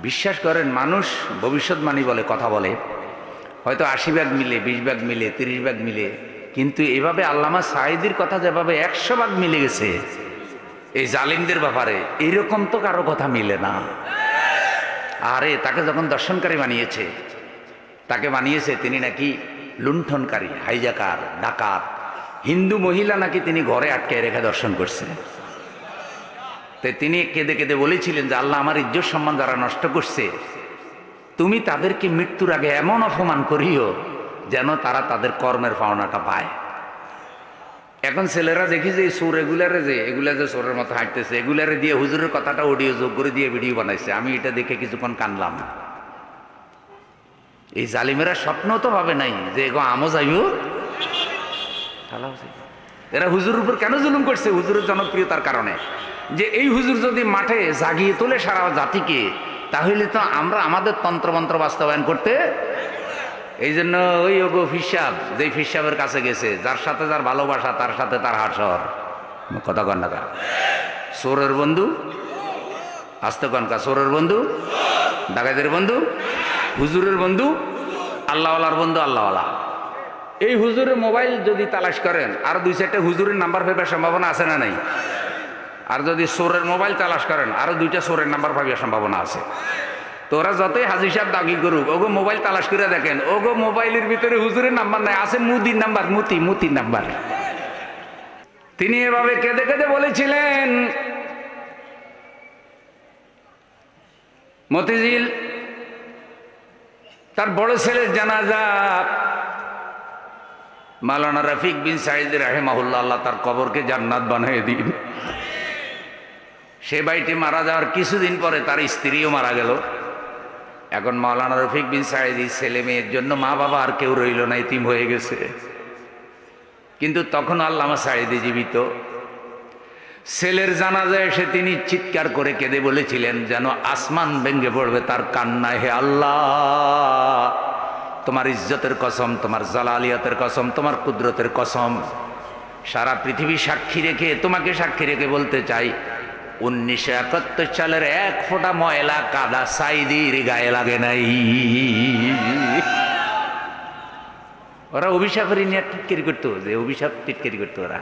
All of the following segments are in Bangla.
বিশ্বাস করেন, মানুষ ভবিষ্যৎবাণী বলে, কথা বলে, হয়তো ৮০ ভাগ মিলে, ২০ ভাগ মিলে, ৩০ ভাগ মিলে, কিন্তু এভাবে আল্লামা সাঈদীর কথা যেভাবে ১০০ ভাগ মিলে গেছে এই জালিমদের ব্যাপারে, এইরকম তো কারো কথা মিলে না। আরে তাকে যখন দর্শনকারী বানিয়েছে, তাকে বানিয়েছে তিনি নাকি লুণ্ঠনকারী, হাইজাকার, ডাকাত, হিন্দু মহিলা নাকি তিনি ঘরে আটকে রেখে দর্শন করছে। তাই তিনি কেঁদে কেঁদে বলেছিলেন যে আল্লাহ, আমার ইজ্জত সম্মান যারা নষ্ট করছে, তুমি তাদেরকে মৃত্যুর আগে এমন অপমান করিও যেন তারা তাদের কর্মের পাওনাটা পায়। এখন ছেলেরা দেখি যে সুর এগুলারে যে সোরের মতো হাঁটতেছে, এগুলারে দিয়ে হুজুরের কথাটা অডিও যোগ করে দিয়ে ভিডিও বানাইছে। আমি এটা দেখে কিছুক্ষণ কানলাম। এই জালিমেরা স্বপ্ন তো ভাবে নাই যে এগো আমও যাইও। এরা হুজুরের উপর কেন জুলুম করছে? হুজুরের জনপ্রিয়তার কারণে। যে এই হুজুর যদি মাঠে জাগিয়ে তোলে সারা জাতিকে, তাহলে তো আমরা আমাদের তন্ত্রমন্ত্র বাস্তবায়ন করতে। এই জন্য ওই ওগো ফিসাব, যে ফিসাবের কাছে গেছে, যার সাথে যার ভালোবাসা, তার সাথে তার হাসর। কথা কন্যা সোরের বন্ধু, আস্তে কনকা, সোরের বন্ধু, ডাকাতের বন্ধু, হুজুরের বন্ধু, আল্লাহওয়ালার বন্ধু আল্লাহওয়ালা। এই হুজুরের মোবাইল যদি তালাশ করেন, আর ২-৪টা হুজুরের নাম্বার পাইবার সম্ভাবনা আছে না নাই? আর যদি সোরের মোবাইল তালাশ করেন, আরো 2টা সোরের নাম্বার পাইবার সম্ভাবনা আছে। তোরা যতই হাজি সাহেব দাগি করুক, ওগো মোবাইল তালাশ করে দেখেন, ওগো মোবাইলের ভিতরে হুজুরের নাম্বার নাই, আছে মুদির নাম্বার, মুতির নাম্বার। তিনি এভাবে কেঁদে কেঁদে বলেছিলেন, মতিঝিল তার বড় ছেলের জানাজা, মাওলানা রফিক বিন সাঈদ রাহিমাহুল্লাহ, আল্লাহ তার কবরকে জান্নাত বানিয়ে দিন। সে ভাইটি মারা যাওয়ার কিছুদিন পরে তার স্ত্রীও মারা গেল। এখন মাওলানা রফিক বিন সাঈদ ছেলে মেয়ের জন্য মা বাবা আর কেউ রইল না, ইতিম হয়ে গেছে। কিন্তু তখন আল্লামা সাঈদী জীবিত। ছেলের জানাজায় এসে তিনি চিৎকার করে কেঁদে বলেছিলেন, যেন আসমান ভেঙে পড়বে তার কান্নায়, হে আল্লাহ, তোমার ইজ্জতের কসম, তোমার জালালিয়াতের কসম, তোমার কুদরতের কসম, সারা পৃথিবী সাক্ষী রেখে, তোমাকে সাক্ষী রেখে বলতে চাই, 1971 সালের 1 ফোঁটা ময়লা কাদা সাঈদীর গায়ে লাগে নাই। ওরা অভিশাপের নিয়ে টিটকারি করতো, যে অভিশাপ টিটকারি করতো ওরা।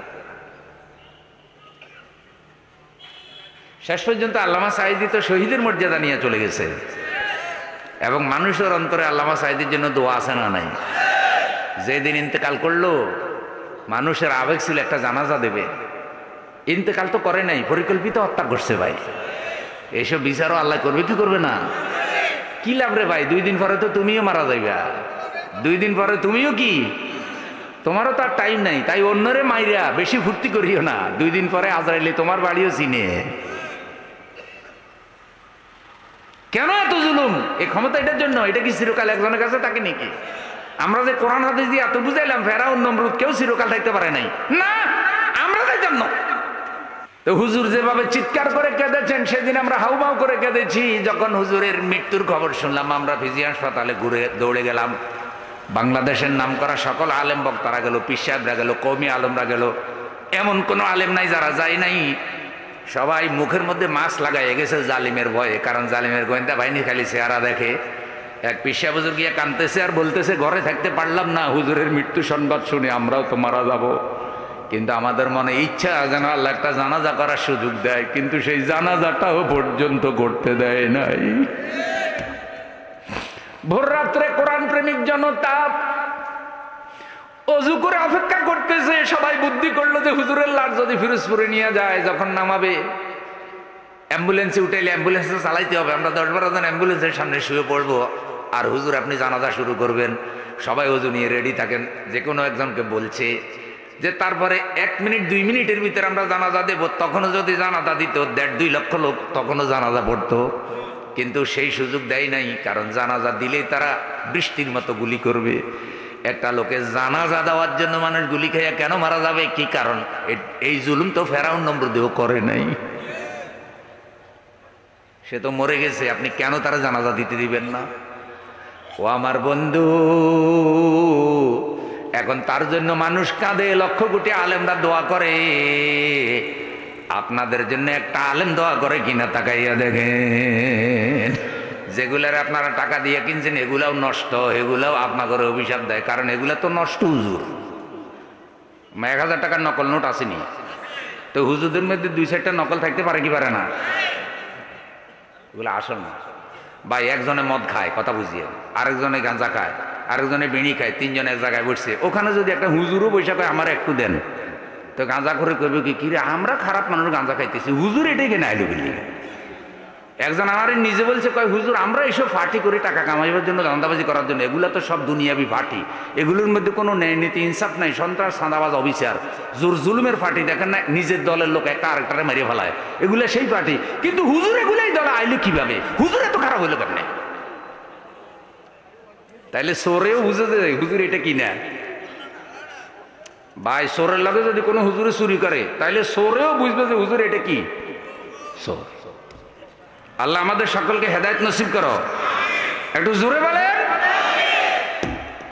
শেষ পর্যন্ত আল্লামা সাঈদী তো শহীদের মর্যাদা নিয়ে চলে গেছে। এবং মানুষের অন্তরে আল্লামা সাঈদীর জন্য দোয়া আছে না নাই? যেদিন ইন্তেকাল করলো, মানুষের আবেগ ছিল একটা জানাজা দেবে। ইন্তেকাল তো করে নাই, পরিকল্পিত হত্যা করছে ভাই। এইসব বিচারও আল্লাহ করবে কি করবে না? কি লাভ রে ভাই, 2 দিন পরে তো তুমিও মারা যাইবা, 2 দিন পরে তুমিও কি, তোমারও তার টাইম নাই। তাই অন্যরে মাইরা বেশি ফুর্তি করিও না, 2 দিন পরে আজরাইলে তোমার বাড়িও চিনে। কেন এত জুলুম? এই ক্ষমতা এটার জন্য? এটা কি চিরকাল একজনের কাছে থাকে নাকি? আমরা যে কোরআন হাদিস দিয়ে এত বুঝাইলাম, ফেরাউন নমরুদ কেউ চিরকাল থাকতে পারে নাই না, আমরা যাইতাম না। তো হুজুর যেভাবে চিৎকার করে কেঁদেছেন, সেদিন আমরা হাউমাউ করে কেঁদেছি। যখন হুজুরের মৃত্যুর খবর শুনলাম, আমরা ফিজি হাসপাতালে ঘুরে দৌড়ে গেলাম। বাংলাদেশের নামকরা সকল আলেম বক্তারা গেল, পীর সাহেবরা গেল, কওমি আলেমরা গেল। এমন কোনো আলেম নাই যারা যায় নাই। সবাই মুখের মধ্যে মাস্ক লাগাইয়ে গেছে জালিমের ভয়ে, কারণ জালিমের গোয়েন্দা বাহিনী খালি চেহারা দেখে। এক পীর সাহেব হুজুর গিয়ে কাঁদতেছে আর বলতেছে, ঘরে থাকতে পারলাম না, হুজুরের মৃত্যু সংবাদ শুনে আমরাও তো মারা যাব। কিন্তু আমাদের মনে ইচ্ছা যেন আল্লাহ একটা জানাজা করার সুযোগ দেয়, কিন্তু সেই জানাজাটাও পর্যন্ত করতে দেয় নাই। ভোর রাত্রে কোরআন প্রেমিক জনতা অজু করে অপেক্ষা করতেছে। সবাই বুদ্ধি করলো যে হুজুরের লাশ যদি ফিরোজপুরে নিয়ে যায়, যখন নামাবে অ্যাম্বুলেন্সে উঠাইলে অ্যাম্বুলেন্সে চালাইতে হবে, আমরা 10-12 জন অ্যাম্বুলেন্সের সামনে শুয়ে পড়বো, আর হুজুর আপনি জানাজা শুরু করবেন। সবাই অজু নিয়ে রেডি থাকেন। যে কোনো একজনকে বলছে যে তারপরে 1 মিনিট 2 মিনিটের ভিতরে আমরা জানাজা দেব। তখনও যদি জানাজা দিত 1.5-2 লক্ষ লোক, তখনও জানাজা পড়তো। কিন্তু সেই সুযোগ দেয় নাই, কারণ জানাজা দিলেই তারা বৃষ্টির মতো গুলি করবে। একটা লোকে জানাজা দেওয়ার জন্য মানুষ গুলি খাইয়া কেন মারা যাবে? কি কারণ? এই জুলুম তো ফেরাউন নমরুদেও করে নাই। সে তো মরে গেছে, আপনি কেন তারা জানাজা দিতে দিবেন না? ও আমার বন্ধু, এখন তার জন্য মানুষ কাঁদে, লক্ষ কোটি আলেমরা দোয়া করে। আপনাদের জন্য একটা আলেম দোয়া করে কিনা তাকাইয়া দেখেন। যেগুলার আপনারা টাকা দিয়ে কিনছেন এগুলাও নষ্ট, এগুলাও আপনাদের অভিশাপ দেয়, কারণ এগুলা তো নষ্ট হুজুর। 1000 টাকার নকল নোট আসেনি তো হুজুরদের মধ্যে 2-4টা নকল থাকতে পারে কি পারে না? এগুলো আসল না ভাই। একজনে মদ খায়, কথা বুঝিয়ে, আরেকজনে গাঁজা খায়, আরেকজনে বিড়ি খায়, 3 জন এক জায়গায় বসছে, ওখানে যদি একটা হুজুরও পয়সা পায় আমার একটু দেন, তো গাঁজা করে কইবে কি রে আমরা খারাপ মানুষ গাঁজা খাইতেছি, হুজুর এটাই কেন আইলো বলি। একজন আমার নিজে বলছে কয় হুজুর আমরা এইসব ফাটি করি টাকা কামাইবার জন্য, ধান্দাবাজি করার জন্য, এগুলো তো সব দুনিয়াবি ফাটি, এগুলোর মধ্যে কোনো ন্যায় নীতি ইনসাফ নাই, সন্ত্রাস সাঁদাবাজ অবিচার জোর জুলুমের ফাটি, দেখেন না নিজের দলের লোক একটা আরেকটারে মারিয়ে ফেলায়, এগুলো সেই ফাটি। কিন্তু হুজুর এগুলাই দলে আইলো কিভাবে, হুজুর এত খারাপ হইলো কেন? তাইলে সোরেও বুঝে দেয় হুজুর এটা কি না ভাই। সোরের লগে যদি কোনো হুজুরে চুরি করে তাইলে সোরেও বুঝবে যে হুজুর এটা কি সোর। আল্লাহ আমাদের সকলকে হেদায়েত নসিব করো, একটু জোরে বলে।